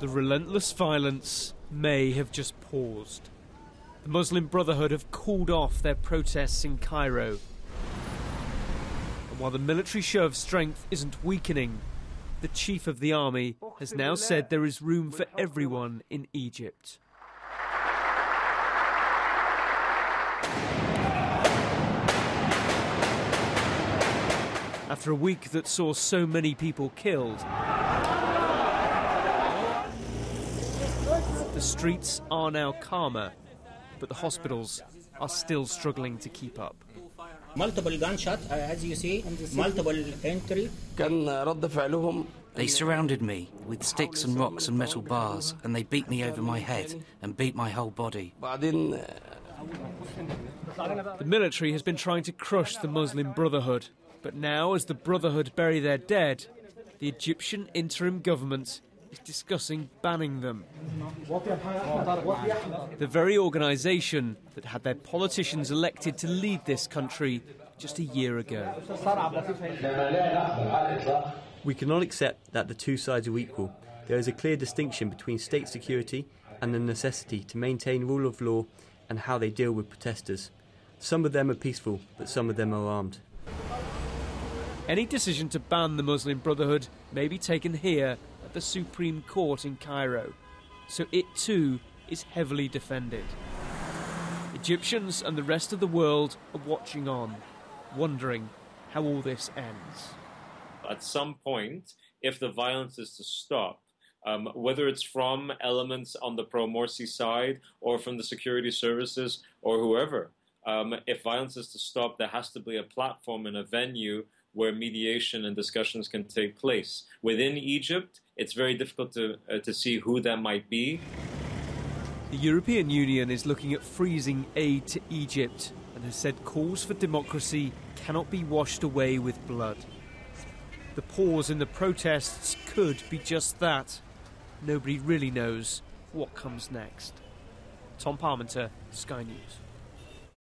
The relentless violence may have just paused. The Muslim Brotherhood have called off their protests in Cairo. And while the military show of strength isn't weakening, the chief of the army has now said there is room for everyone in Egypt. After a week that saw so many people killed, the streets are now calmer, but the hospitals are still struggling to keep up. Multiple gunshots, as you see, multiple entry. They surrounded me with sticks and rocks and metal bars, and they beat me over my head and beat my whole body. The military has been trying to crush the Muslim Brotherhood, but now, as the Brotherhood bury their dead, the Egyptian interim government is discussing banning them. The very organisation that had their politicians elected to lead this country just a year ago. We cannot accept that the two sides are equal. There is a clear distinction between state security and the necessity to maintain rule of law and how they deal with protesters. Some of them are peaceful, but some of them are armed. Any decision to ban the Muslim Brotherhood may be taken here at the Supreme Court in Cairo, so it too is heavily defended. Egyptians and the rest of the world are watching on, wondering how all this ends. At some point, if the violence is to stop, whether it's from elements on the pro-Morsi side or from the security services or whoever, if violence is to stop, there has to be a platform and a venue where mediation and discussions can take place. Within Egypt, it's very difficult to see who that might be. The European Union is looking at freezing aid to Egypt and has said calls for democracy cannot be washed away with blood. The pause in the protests could be just that. Nobody really knows what comes next. Tom Parmenter, Sky News.